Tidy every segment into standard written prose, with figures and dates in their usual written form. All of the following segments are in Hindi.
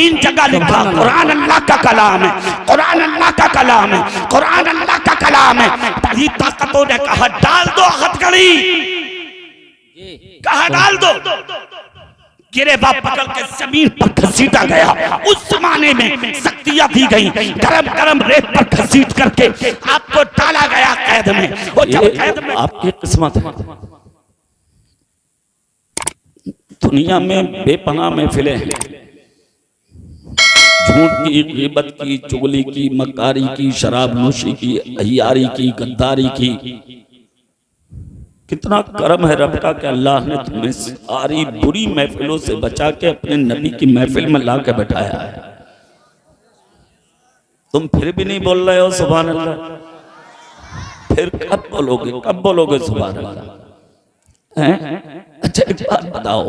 3 जगह लिखा कुरान अल्लाह का कलाम है, कुरान अल्लाह का कलाम है, कुरान अल्लाह का कलाम है। तभी ताकतों ने कहा डाल दो हथकड़ी, कहा डाल दो, गिरेबान पकड़ के जमीन पर घसीटा गया। उस जमाने में शक्तियां दी गई, गरम गरम रेत पर घसीट करके आपको डाला गया कैद में। और जब कैद में आपकी किस्मत है, दुनिया में बेपनाह महफिलें हैं, झूठ की, ग़ीबत की, चुगली की, मक्कारी की, शराब नोशी की, अय्यारी की, गद्दारी की। कितना करम है रब का कि अल्लाह ने तुम्हें सारी बुरी महफिलों से बचा के अपने नबी की महफिल में ला के बैठाया है। तुम फिर भी नहीं बोल रहे हो सुभान अल्लाह, फिर कब बोलोगे, कब बोलोगे सुभान अल्लाह? अच्छा एक बात बताओ,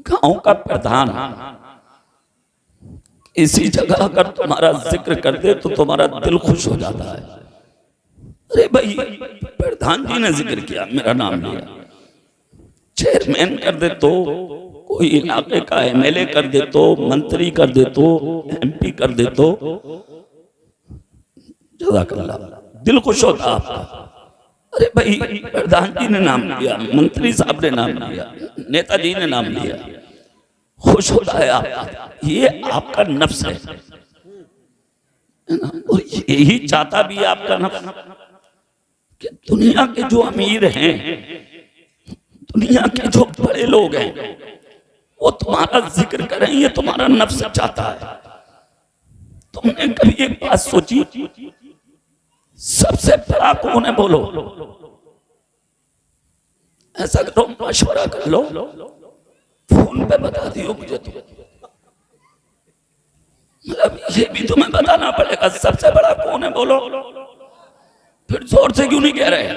गांव का प्रधान इसी जगह अगर तुम्हारा जिक्र कर दे तो तुम्हारा दिल खुश हो जाता है। अरे भाई प्रधान जी ने जिक्र किया, मेरा नाम लिया, चेयरमैन कर दे तो, कोई इलाके का एमएलए कर दे तो, मंत्री कर दे तो, एमपी कर दे तो, जज़ाकल्लाह, दिल खुश होता आपका। अरे भाई प्रधान जी ने नाम लिया, मंत्री साहब ने नाम लिया, नेताजी ने नाम लिया, खुश होता है आप। ये आपका नफ्स है और यही चाहता भी आपका नफ्स कि दुनिया के जो अमीर हैं, दुनिया के जो बड़े लोग हैं, वो तुम्हारा जिक्र करें, ये तुम्हारा नफ्स चाहता है। तुमने कभी एक बात सोची, सबसे बड़ा कौन है बोलो? ऐसा करो, मशवरा कर लो, फोन पे बता दियो मुझे तुम, मतलब ये भी तुम्हें बताना पड़ेगा सबसे बड़ा कौन है बोलो। फिर जोर से क्यों नहीं कह रहे?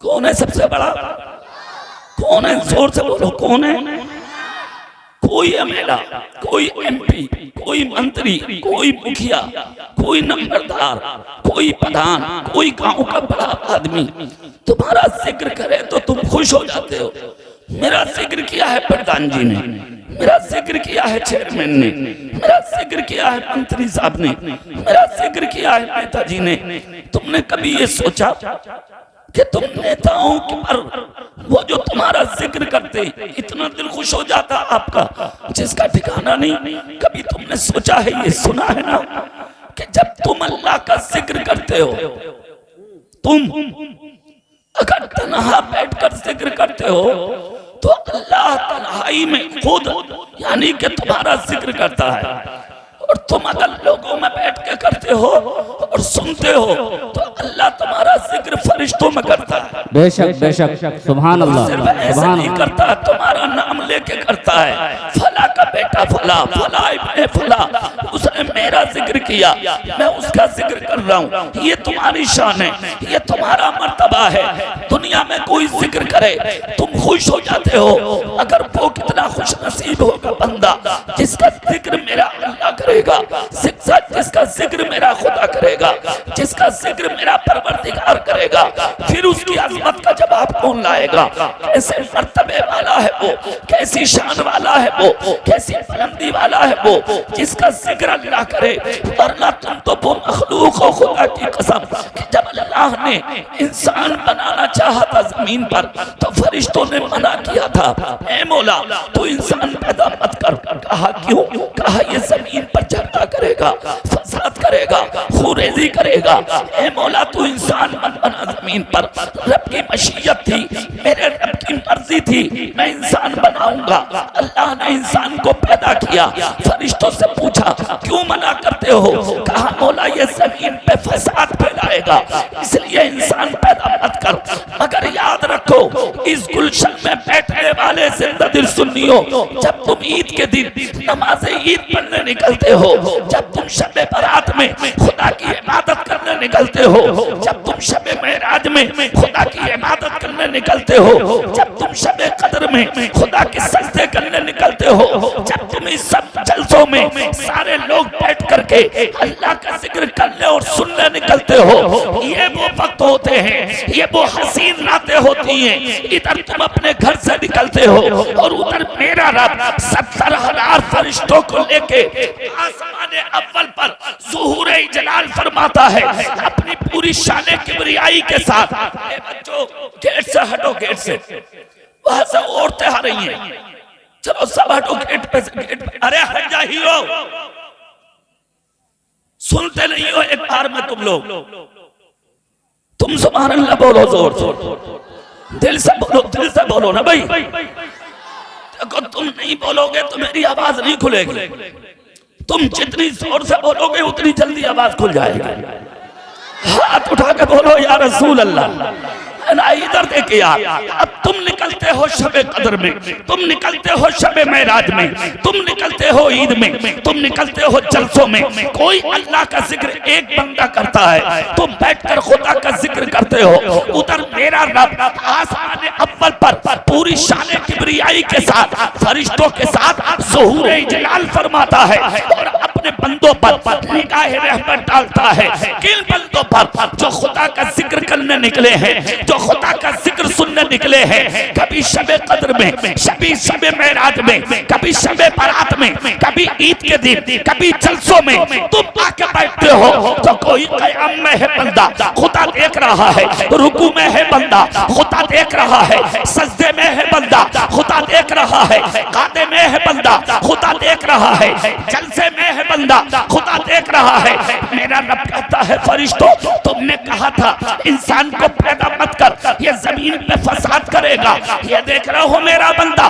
कौन है सबसे बड़ा? कौन है? जोर से बोलो कौन है? कोई एमएलए, कोई एमपी, कोई मंत्री, कोई मुखिया, कोई नंबरदार, कोई प्रधान, कोई गांव का बड़ा आदमी तुम्हारा जिक्र करे तो तुम खुश हो जाते हो। मेरा जिक्र किया है प्रधान जी ने, मेरा जिक्र किया है चेयरमैन ने, मेरा जिक्र किया है मंत्री साहब ने, मेरा जिक्र किया है नेताजी ने। तुमने कभी ये सोचा कि तुम नेताओं पर वो जो तुम्हारा जिक्र करते इतना दिल खुश हो जाता आपका जिसका ठिकाना नहीं? कभी तुमने सोचा है, ये सुना है ना कि जब तुम अल्लाह का जिक्र करते हो, तुम अगर तन्हा बैठकर जिक्र करते हो तो अल्लाह तन्हाई में खुद यानी कि तुम्हारा जिक्र करता है, और तुम अगर लोगों में बैठ के करते हो और सुनते हो तो अल्लाह तुम्हारा जिक्र फरिश्तों में करता है। बेशक बेशक, सुभान अल्लाह, ऐसा नहीं करता, तुम्हारा नाम लेके करता है। फला का बेटा फला, फला इब्ने फला, उसने मेरा जिक्र किया, मैं उसका जिक्र कर रहा हूँ। ये तुम्हारी शान है, ये तुम्हारा मर्तबा है। दुनिया में कोई जिक्र करे तुम खुश हो जाते हो। अगर वो कितना खुश नसीब होगा बंदा जिसका जिक्र मेरा अल्लाह करेगा, जिसका जिक्र मेरा खुदा करेगा, जिसका जिक्र मेरा परवरदिगार करेगा, फिर उसकी अज़मत का जवाब कौन लाएगा? कैसे मर्तबे वाला है वो, कैसी शान वाला है वो, कैसी बुलंदी वाला है वो जिसका जिक्र अल्लाह करे। वरना तुम तो वो मखलूक हो खुदा की कसम कि जब अल्लाह ने इंसान बनाना चाहा था जमीन पर तो फरिश्तों ने मना किया था, ऐ मौला तू इंसान पैदा मत कर। कहा क्यों? कहा ये जमीन पर झगड़ा करेगा, फसाद करेगा, खुरेजी करेगा। ऐ मौला तू इंसान मत बना जमीन पर। रब की मशीयत थी, मेरे रब की मर्जी थी, मैं इंसान बनाऊंगा। अल्लाह ने इंसान को पैदा किया। फरिश्तों से पूछा क्यों मना करते हो? कहा मौला ये जमीन पे फसाद फैलाएगा, इसलिए इंसान पैदा मत कर। मगर याद रखो इस गुलशन में बैठने वाले जिंदा दिल सुन्नियों, जब तुम ईद के दिन नमाज ईद पढ़ने निकलते हो, जब तुम शब बारात में खुदा की इबादत करने निकलते हो, जब तुम शब मेराज में खुदा की इबादत करने निकलते हो, जब तुम शब कद्र में खुदा के सजदे करने निकलते हो, जब तुम इस सब जलसों में सारे लोग बैठ करके अल्लाह का जिक्र करने और सुनने निकलते हो, ये वो वक्त होते हैं, ये वो हसीन रातें होती हैं। इधर तुम अपने घर से निकलते हो और उधर मेरा रब 70,000 फरिश्तों को लेके आसमान अव्वल पर ज़ुहूर जलाल फरमाता है अपनी पूरी शान किबरियाई के साथ। बच्चों गेट से हटो, गेट से, वहां से औरतें आ रही हैं, चलो सब हटो गेट पे से, गेट पे। अरे हट जा हीरो, सुनते नहीं हो एक बार में तुम लोग? तुम सुभान अल्लाह बोलो जोर जोर, दिल से बोलो, दिल से बोलो ना भाई। देखो तुम नहीं बोलोगे तो मेरी आवाज नहीं खुलेगी, तुम जितनी जोर से बोलोगे उतनी जल्दी आवाज खुल जाएगी। हाथ उठा के बोलो या रसूल अल्लाह। इधर देखिए यार, अब तुम निकलते हो शबे कदर में, तुम निकलते हो शबे मेराज में, तुम निकलते हो ईद में, तुम निकलते हो जलसों में। कोई अल्लाह का जिक्र एक बंदा करता है, तुम बैठकर खुदा का जिक्र करते हो। उधर मेरा रब आसमान अव्वल पर पूरी शान किबरियाई के साथ फरिश्तों के साथ ज़ुहूर जलाल फरमाता है और अपने बंदों पर निगाह रहमत डालता है। किन बंदों पर? जो खुदा का जिक्र करने निकले हैं, जो खुदा का जिक्र सुनने निकले हैं। कभी शबे कद्र में, कभी शबे मेराज में, कभी शबे बारात में, कभी ईद के दिन, कभी जलसों में तुम आके बैठते हो तो कोई क़याम में है बंदा, खुदा देख रहा है, रुकू में है बंदा, खुदा देख रहा है, सजदे में है बंदा, खुदा देख रहा है, कादे में है बंदा, खुदा देख रहा है, जलसे में है बंदा, खुदा देख रहा है। मेरा रब कहता है फरिश्तों, तुमने कहा था इंसान को पैदा मत कर, ये जमीन पे फसाद करेगा। ये देख रहे हो मेरा बंदा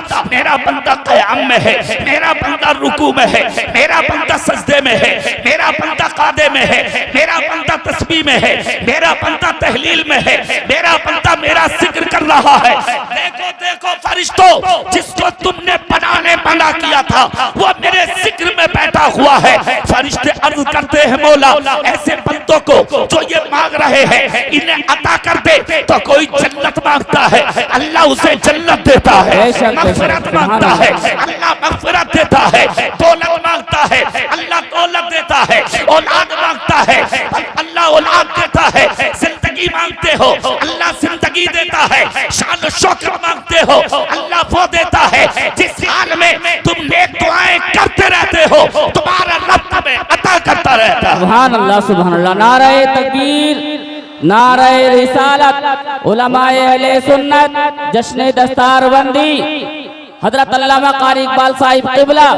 क़याम में है, मेरा बंदा रुकू में है, मेरा बंदा सजदे में है, मेरा बंदा कादे में है, मेरा बंदा तस्बीह में है, मेरा बंदा तहलील में है, मेरा बंदा मेरा जिक्र कर रहा है। देखो देखो फरिश्तों, जिसको तुमने बनाने मना किया था वो मेरे जिक्र में बैठा हुआ है। फरिश्ते अर्ज करते हैं मौला ऐसे बंदों को जो ये मांग रहे हैं इन्हें अता कर दे। तो कोई जन्नत मांगता है, अल्लाह उसे जन्नत देता है। मग़फ़िरत मांगता है, अल्लाह मग़फ़िरत देता है। दौलत मांगता है, अल्लाह दौलत देता है। औलाद मांगता है, अल्लाह औलाद देता है। जिंदगी मांगते हो, अल्लाह जिंदगी देता है। शान शौकत मांगते हो, अल्लाह वो देता है। जिस हाल में तुम नेक दुआएं करते रहते हो तुम्हारा रब तुम्हें अता करता रहता है। सुभान अल्लाह, सुभान अल्लाह। नारे तकबीर, नारे रिसालत, उलमाए अहले सुन्नत, जश्न दस्तारबंदी, हजरत अल्लामा कारी इकबाल साहिब क़िबला,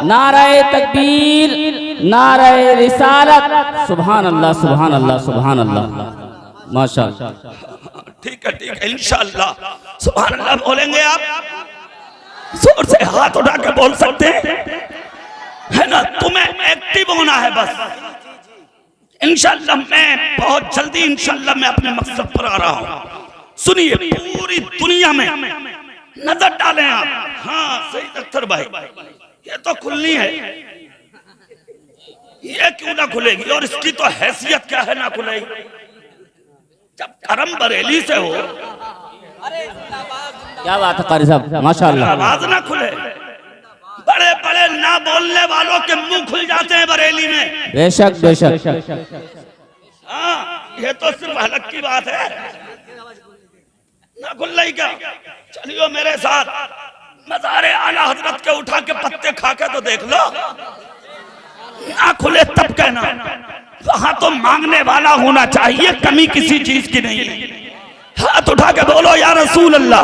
नारे तकबीर, नारे रिसालत। सुभान अल्लाह, सुभान अल्लाह, सुभान अल्लाह, माशाअल्लाह। ठीक है इंशाअल्लाह। सुभान अल्लाह बोलेंगे आप? जोर से हाथ उठा के बोल सकते हैं, है ना? तुम्हें एक्टिव होना है बस। इंशाअल्लाह मैं बहुत जल्दी इंशाअल्लाह मैं अपने मकसद पर आ रहा हूँ। सुनिए, पूरी दुनिया में नजर डालें आप। हाँ सही अख्तर भाई, ये तो खुलनी है, ये क्यों ना खुलेगी? और इसकी तो हैसियत क्या है ना खुलेगी? जब करम बरेली से हो, क्या बात है कारी साहब, माशाअल्लाह। आवाज ना खुले, बड़े बड़े ना बोलने वालों के मुंह खुल जाते हैं बरेली में। बेशक बेशक। हाँ ये तो सिर्फ हलक की बात है, ना खुल रही क्या? चलियो मेरे साथ, मज़ारे आला हजरत के उठा के पत्ते खा के तो देख लो। ना खुले तब कहना, वहां तो मांगने वाला होना चाहिए, कमी किसी चीज की नहीं है। हाथ उठा के बोलो या रसूल अल्लाह।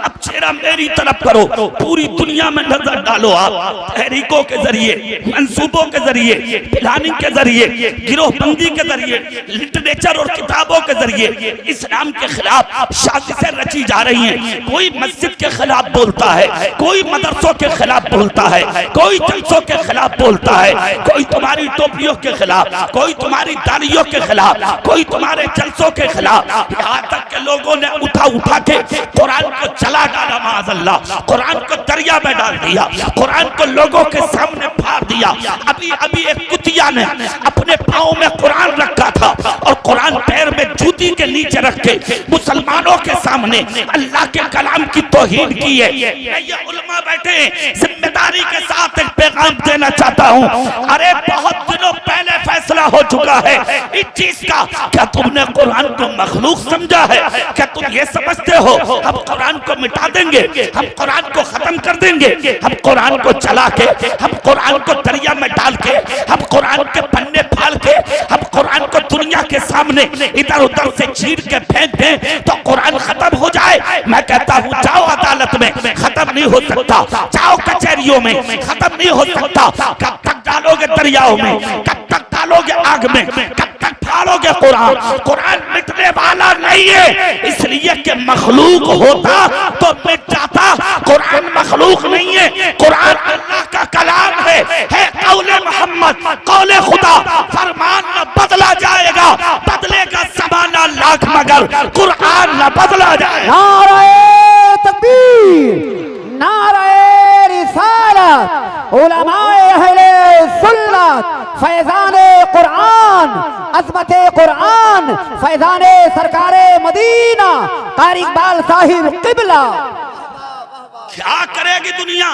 अब चेहरा मेरी तरफ करो, पूरी दुनिया में नजर डालो आप। तहरीकों के जरिए, मंसूबों के जरिए, प्लानिंग के जरिए, गिरोहबंदी के जरिए, लिटरेचर और किताबों के जरिए इस्लाम के खिलाफ साजिशें रची जा रही हैं। कोई मस्जिद के खिलाफ बोलता है, कोई मदरसों के खिलाफ बोलता है, कोई जलसों के खिलाफ बोलता है, कोई तुम्हारी टोपियों के खिलाफ, कोई तुम्हारी दाढ़ियों के खिलाफ, कोई तुम्हारे जलसों के खिलाफ। यहाँ तक के लोगों ने उठा के कुरान को जला डाला, माअज़ल्लाह, कुरान को दरिया में डाल दिया, कुरान को लोगों के सामने फाड़ दिया। अभी अभी एक कुतिया ने अपने पाँव में कुरान रखा था और कुरान पैर में जूती के नीचे रख के मुसलमानों के सामने अल्लाह के कलाम की तौहीन की है। ये उलमा बैठे, जिम्मेदारी के साथ एक पैगाम देना चाहता हूँ। अरे बहुत दिनों पहले फैसला फैसला हो चुका है इस चीज का। क्या तुमने कुरान को मखलूक समझा है? क्या तुम ये समझते हो हम कुरान को मिटा देंगे, हम कुरान को खत्म कर देंगे, हम कुरान को चला के, हम कुरान को दरिया में डाल के, हम कुरान के पन्ने फाड़ के, हम कुरान को दुनिया के सामने इधर उधर से चीर के फेंक दें तो कुरान खत्म हो जाए? मैं कहता हूँ जाओ अदालत में, खत्म नहीं हो सकता। जाओ कचहरियों में, खत्म नहीं हो सकता। कब तक डालोगे दरियाओं में, कब तक डालोगे आग में, कब तक फाड़ोगे कुरान? कुरान मिटने वाला नहीं है, इसलिए कि मखलूक होता तो मिट जाता। कुरान मखलूक नहीं है, कुरान अल्लाह का कलाम है कौले मोहम्मद, कौले खुदा। फरमान न बदला जाएगा, बदलेगा ज़माना लाख मगर कुरान न बदला जाएगा। नारे तकबीर, नारे रिसालत, उलमाए अहले सुन्नत, फैज़ाने कुरान, अज़मते कुरान, फैज़ाने सरकारे मदीना, कारी इकबाल साहिब किबला। क्या करेगी दुनिया?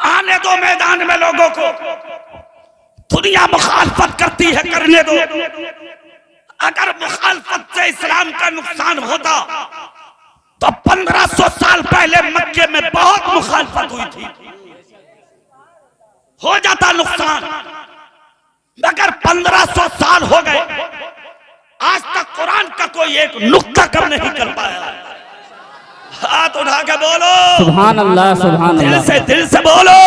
आने दो मैदान में लोगों को। दुनिया मुखालफत करती है, करने दो। अगर मुखालफत से इस्लाम का नुकसान होता तो 1500 साल पहले मक्के में बहुत मुखालफत हुई थी, हो जाता नुकसान। मगर 1500 साल हो गए, आज तक कुरान का कोई एक नुक्ता कम नहीं कर पाया। हाथ उठा के बोलो सुभान अल्लाह, सुभान अल्लाह। दिल से बोलो,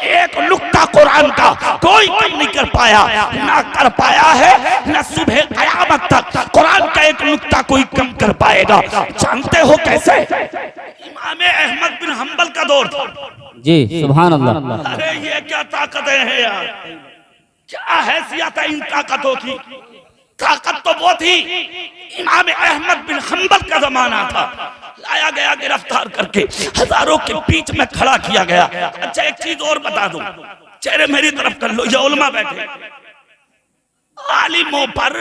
एक नुक्ता कुरान का कोई कम नहीं कर पाया, ना कर पाया है, ना सुबह कयामत तक कुरान का एक नुक्ता कोई कम कर पाएगा। जानते हो कैसे? इमाम अहमद बिन हंबल का दौर था। जी सुभान अल्लाह। अरे ये क्या ताकतें हैं यार, क्या हैसियत है इन ताकतों की। ताकत तो वो थी, इमाम अहमद बिन हंबल का जमाना था। लाया गया गिरफ्तार करके, हजारों के बीच में खड़ा किया गया। अच्छा एक चीज और बता दूं, चेहरे मेरी तरफ कर लो, ये उलमा बैठे। आलिमों पर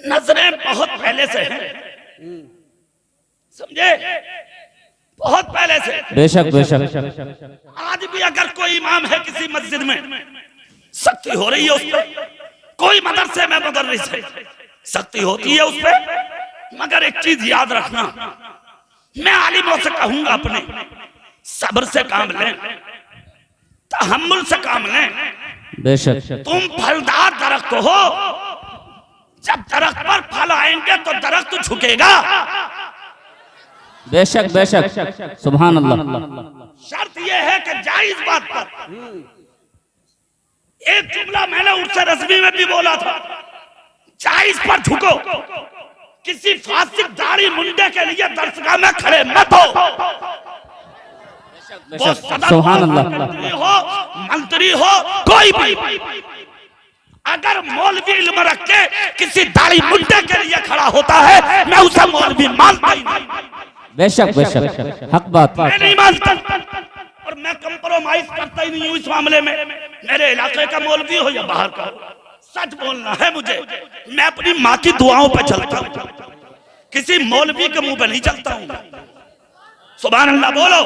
नजरें बहुत पहले से हैं, समझे, बहुत पहले से। बेशक बेशक। आज भी अगर कोई इमाम है किसी मस्जिद में, सख्ती हो रही है उस पर। कोई मदरसे में मुदर्रिस है, सख्ती होती है उस पर। मगर एक चीज याद रखना, मैं आलिमों से कहूंगा अपने सब्र से काम लें, तहम्मुल से काम लें। बेशक। तुम फलदार दरख्त हो, जब दरख्त पर फल आएंगे तो दरख्त झुकेगा। बेशक बेशक, सुभान अल्लाह। शर्त यह है कि जायज बात पर। एक जुमला मैंने उससे रस्मी में भी बोला था, जायज पर झुको। किसी फासिक दाढ़ी मुंडे के लिए दरसगाह में खड़े मत हो। वो सदर सुभान अल्लाह। मंत्री हो कोई भी, अगर मौलवी इल्म रख के किसी दाढ़ी मुंडे के लिए खड़ा होता है, मैं उसे मौलवी मानता ही नहीं। बेशक बेशक, हक बात। मैं नहीं मानता और मैं कंप्रोमाइज करता ही नहीं हूँ इस मामले में। मेरे इलाके का मौलवी हो या बाहर का, सच बोलना है मुझे। मैं अपनी माँ की दुआओं पे चलता हूँ, किसी मौलवी के मुंह पे नहीं चलता हूँ। सुभान अल्लाह बोलो।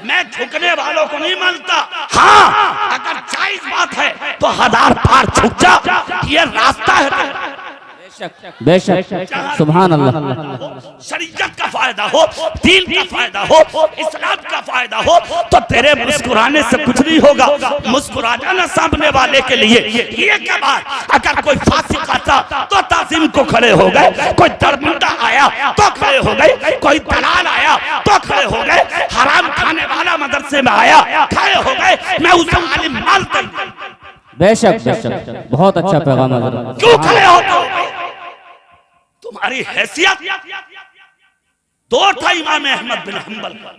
मैं झुकने वालों को नहीं मानता। हाँ, अगर जायज बात है तो 1000 बार झुक जा, ये रास्ता है। बेशक, सुभान अल्लाह। शरीयत का फायदा हो, दीन का फायदा हो, इस्लाम का फायदा हो तो तेरे मुस्कुराने से कुछ नहीं होगा। मुस्कुरा जाना सामने वाले के लिए। ये क्या बात, अगर कोई फासिक आता तो ताज़ीम को खड़े हो गए, कोई दरमुंडा आया तो खड़े हो गए, कोई दलाल आया तो खड़े हो गए, हराम खाने वाला मदरसे में आया खड़े हो गए। मैं उसे आलिम मानता हूं। बेशक बेशक, बहुत अच्छा पैगाम है। क्यों खड़े होते हो? तुम्हारी हैसियत। दौर था इमाम अहमद बिन हंबल का,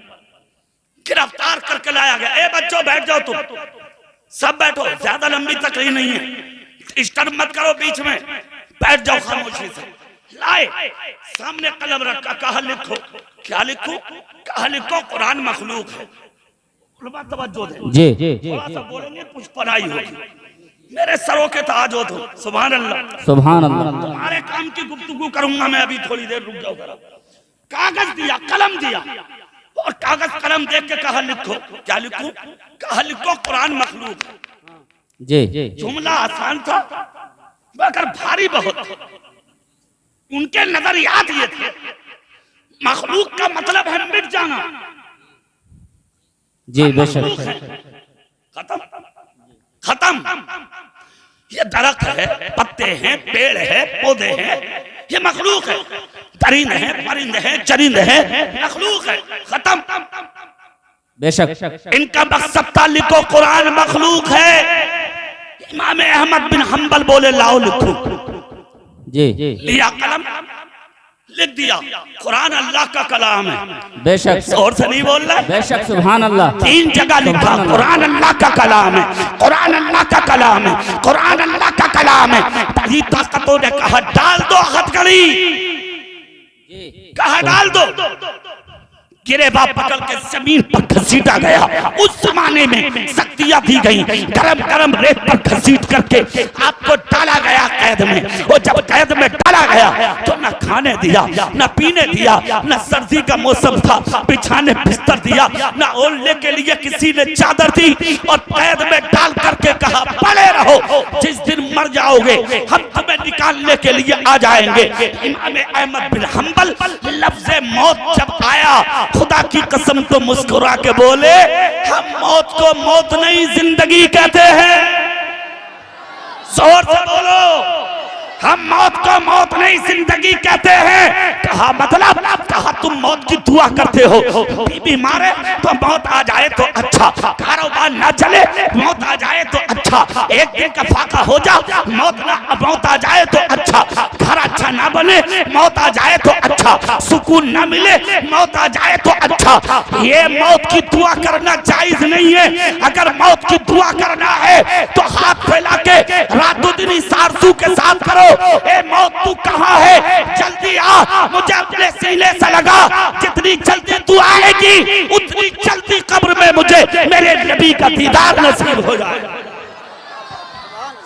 गिरफ्तार करके लाया गया। ए बच्चों बैठ जाओ, तुम सब बैठो, ज्यादा लंबी तकरीर नहीं है, डिस्टर्ब मत करो बीच में, बैठ जाओ खामोशी से। लाए सामने कलम रखा, कहा लिखो। क्या लिखो? कहा लिखो कुरान मखलूक है। तवज्जो दें, जी थोड़ा सा बोलेंगे पुष्पनाई होगी। मेरे सरों के ताज हो तुम। सुभान अल्लाह, सुभान अल्लाह। तुम्हारे काम की गुफ्तगू करूंगा मैं अभी, थोड़ी देर रुक जाओ जरा। कागज दिया, कलम दिया और कागज कलम देख के कहा लिखो। क्या लिखो? कहा लिखो कुरान मखलूक है। जी जुमला आसान था मगर भारी बहुत थे। उनके नजरियात ये थे मखलूक का मतलब है मिट जाना। जी बेशक। मखलूक है, खत्म खत्म। ये दरख्त है, पत्ते हैं, पेड़ है, पौधे हैं, ये मखलूक है। दरिंद है, परिंद है, चरिंद है, मखलूक है, खत्म। बेशक। इनका मकसद था लिखो कुरान मखलूक है। इमाम अहमद बिन हंबल बोले लाओ लिखो। जी लिया कलम, लिख दिया। कुरान अल्लाह का कलाम है। बेशक। और से नहीं बोल रहा। बेशक सुभान अल्लाह। 3 जगह लिखा कुरान अल्लाह का कलाम है, कुरान अल्लाह का कलाम है, कुरान अल्लाह का कलाम है। बड़ी ताकतों ने कहा डाल दो हथकड़ी, कहा डाल दो। गिरेबा पकड़ के जमीन पर घसीटा गया। उस जमाने में शक्तियां दी गई, गरम गरम रेत पर घसीट करके आपको डाला गया कैद में। और जब कैद में डाला गया तो न खाने दिया, न पीने दिया, न सर्दी का मौसम था बिछाने बिस्तर दिया, न ओढ़ने के लिए किसी ने चादर दी। और कैद में डाल करके कहा पड़े रहो, जिस दिन मर जाओगे हम तुम्हें निकालने के लिए आ जाएंगे। इमाम अहमद बिन हंबल लफ्ज़े मौत जब आया खुदा की कसम तो मुस्कुरा के बोले हम मौत को मौत नहीं जिंदगी कहते हैं। जोर से बोलो, हम मौत को मौत नहीं जिंदगी कहते हैं। कहा मतलब, कहा तुम मौत की दुआ करते हो। बीमार है तो मौत आ जाए तो अच्छा, कारोबार ना चले मौत आ जाए तो अच्छा, एक दिन का फाका हो जा मौत आ जाए तो अच्छा, घर अच्छा ना बने मौत आ जाए तो अच्छा, सुकून ना मिले मौत आ जाए तो अच्छा। ये मौत की दुआ करना जायज नहीं है। अगर मौत की दुआ करना है तो हाथ फैला के रातों दिन इस आरज़ू के साथ करो, ए मौत तू कहाँ है, जल्दी आ, मुझे अपने सीने से लगा। जितनी जल्दी तू आएगी उतनी जल्दी कब्र में मुझे मेरे नबी का दीदार नसीब हो जाएगा।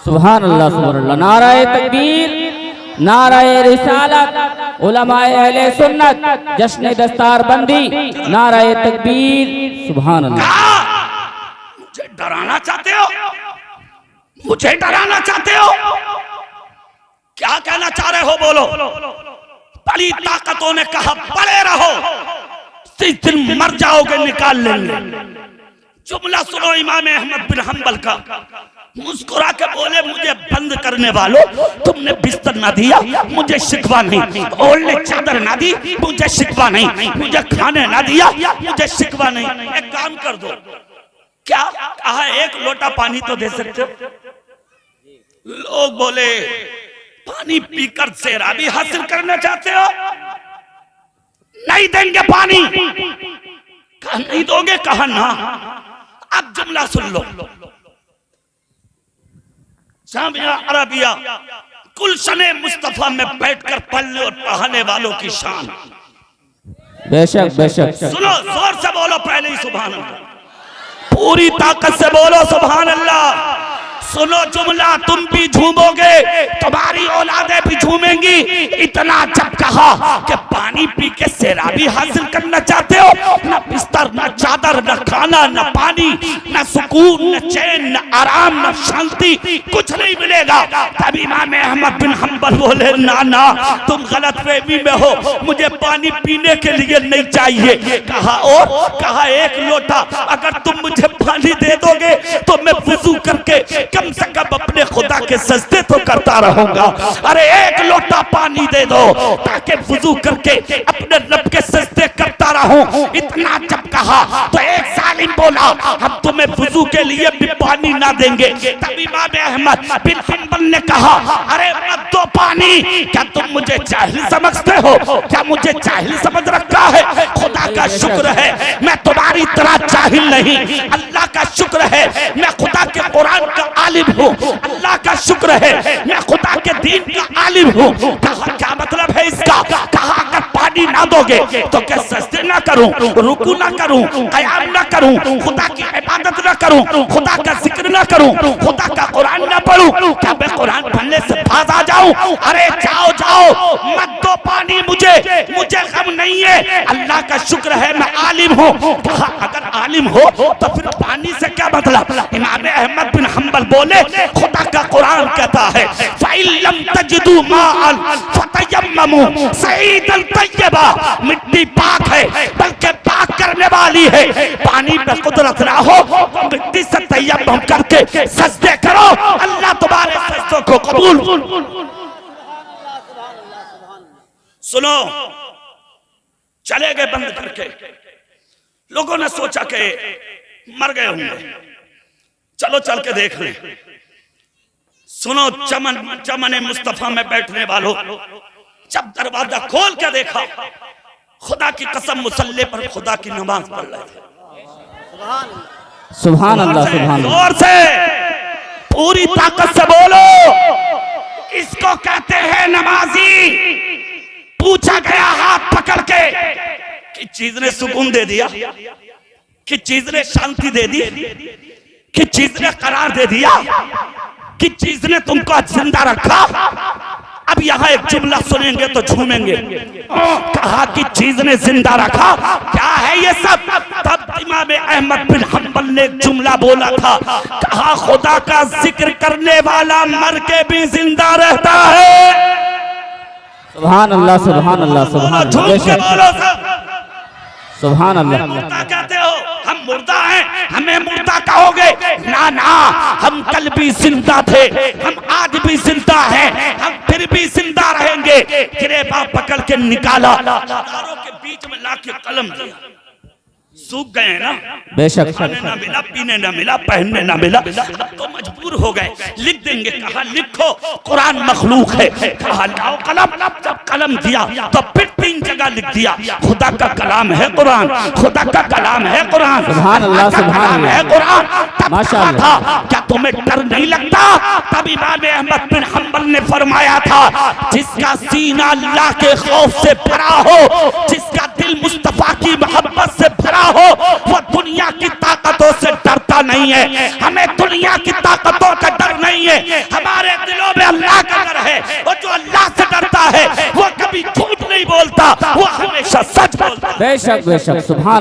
सुभान अल्लाह सुभान अल्लाह। नाराए तकबीर, नाराए रिसालत, उलमाए अहले सुन्नत, जश्न दस्तार बंदी, नाराए तकबीर, सुभान अल्लाह। मुझे डराना चाहते हो, मुझे डराना चाहते हो, क्या कहना चाह रहे हो बोलो। बड़ी ताकतों ने कहा पड़े रहो, जिस दिन मर जाओगे निकाल लेंगे। जुमला सुनो इमाम अहमद बिन हंबल का। मुस्कुरा के बोले मुझे बंद करने वालों, तुमने बिस्तर ना दिया मुझे शिकवा नहीं, ओढ़ने चादर ना दी मुझे शिकवा नहीं, मुझे खाने ना दिया मुझे शिकवा नहीं। एक काम कर दो, क्या कहा एक लोटा पानी तो दे सकते हो। लोग बोले पानी पीकर सेहरा भी हासिल करना चाहते हो, नहीं देंगे पानी। कहा नहीं दोगे, कहा ना। अब जुमला सुन लो, जामिया अरबिया गुलशने मुस्तफा में बैठकर पढ़ने और पढ़ाने वालों की शान। बेशक बेशक। सुनो, जोर से बोलो पहले ही सुभान अल्लाह, पूरी ताकत से बोलो सुभान अल्लाह। सुनो जुमला, तुम भी झूमोगे, तुम्हारी औलादें भी झूमेंगी। इतना जब कहा कि पानी पी के सेहरा भी हासिल करना चाहते हो, न बिस्तर न चादर न खाना न पानी न सुकून न चैन न आराम न शांति, कुछ नहीं मिलेगा। तब इमाम अहमद बिन हंबल बोले ना ना, तुम गलतफहमी में हो, मुझे पानी पीने के लिए नहीं चाहिए। कहा और कहा एक लोटा, अगर तुम मुझे पानी दे दोगे तो मैं वुजू करके कम से कम अपने खुदा के सजदे तो करता रहूंगा। अरे एक लोटा पानी दे दो ताकि वुजू करके अपने रब के सजदे करता रहूं। इतना जब कहा तो एक जालिम बोला हम तुम्हें वुजू के लिए भी पानी ना देंगे। तब इमाम अहमद बिन हंबल ने कहा अरे मत दो पानी, क्या तुम मुझे जाहिल समझते हो, क्या मुझे जाहिल समझ रखा है। खुदा का शुक्र है मैं तुम्हारी तरह जाहिल नहीं, अल्लाह का शुक्र है मैं खुदा के कुरान का आलिम हूँ, अल्लाह का शुक्र है मैं खुदा के दीन का आलिम हूँ। कहा क्या मतलब है इसका। कहा अगर पानी ना दोगे तो क्या सजदे ना करूं, रुकू ना करूं, कयाम ना करूं, खुदा की इबादत ना करूं, खुदा का जिक्र ना करूं, खुदा का कुरान ना पढ़ूं, क्या मैं कुरान पढ़ने से बाज आ जाऊं? अरे जाओ जाओ, मत दो पानी मुझे गम नहीं है, अल्लाह का शुक्र है मैं आलिम हूं। कहा अगर आलिम हो तो फिर पानी से क्या मतलब? इमाम अहमद बिन हंबल बोले खुदा का कुरान कहता है फ़इल्लम तजिदू माअन फतयम्ममू सईदन तय्यबा, मिट्टी पाक है बल्कि पाक करने वाली है। पानी पे कुदरत ना हो तो मिट्टी से तयम्मुम करके सजदे करो, अल्लाह तुम्हारे सजदों को कबूल। सुनो, चले गए बंद करके। लोगों ने सोचा कि मर गए होंगे, चलो चल के देख लें। सुनो, चमन मुस्तफा में बैठने वालों, जब दरवाजा खोल के देखा, खुदा की कसम मुसल्ले पर खुदा की नमाज पढ़ रहे थे। सुभान अल्लाह, सुभान अल्लाह। जोर से पूरी ताकत से बोलो, इसको कहते हैं नमाजी। पूछा गया हाथ पकड़ के कि चीज ने सुकून दे दिया, कि चीज ने शांति दे दी, कि चीज ने करार दे दिया, कि चीज ने तुमको जिंदा रखा। अब यहाँ एक जुमला सुनेंगे तो झूमेंगे। कहा कि चीज ने जिंदा रखा, क्या है ये सब? तब इमाम अहमद बिन हंबल ने एक जुमला बोला था, कहा खुदा का जिक्र करने वाला मर के भी जिंदा रहता है। सुभान अल्लाह, सुभान अल्लाह, सुभान अल्लाह, सुभान अल्लाह। मुर्दा कहते हो, हम मुर्दा हैं, हमें मुर्दा कहोगे? ना ना, हम कल भी जिंदा थे, हम आज भी जिंदा हैं, हम फिर भी जिंदा रहेंगे। गिरेबान पकड़ के निकाला, तारों के बीच में लाके कलम दिया। सूख गए ना, बेशक, खाने ना मिला, पीने ना मिला, पहनने ना मिला, तो मजबूर हो गए, लिख देंगे। कहा लिखो, कुरान मखलूक है। कहा लाओ कलम। जब कलम दिया तो फिर 3 जगह लिख दिया, खुदा का कलाम है कुरान, खुदा का कलाम है कुरान, सुभान अल्लाह, सुभान अल्लाह है कुरान। माशाअल्लाह। क्या तुम्हें डर नहीं लगता? तब इमाम अहमद बिन हंबल ने फरमाया था, जिसका सीना अल्लाह के खौफ से भरा हो, जिसका दिल मुस्तफा की मोहब्बत से भरा हो, वो दुनिया की ताकतों से डरता नहीं है। हमें दुनिया की ताकतों का डर नहीं है, हमारे दिलों में अल्लाह का डर है। और जो अल्लाह से डरता है वो कभी झूठ नहीं बोलता, वो हमेशा सच बोलता है। बेशक, बेशक, सुभान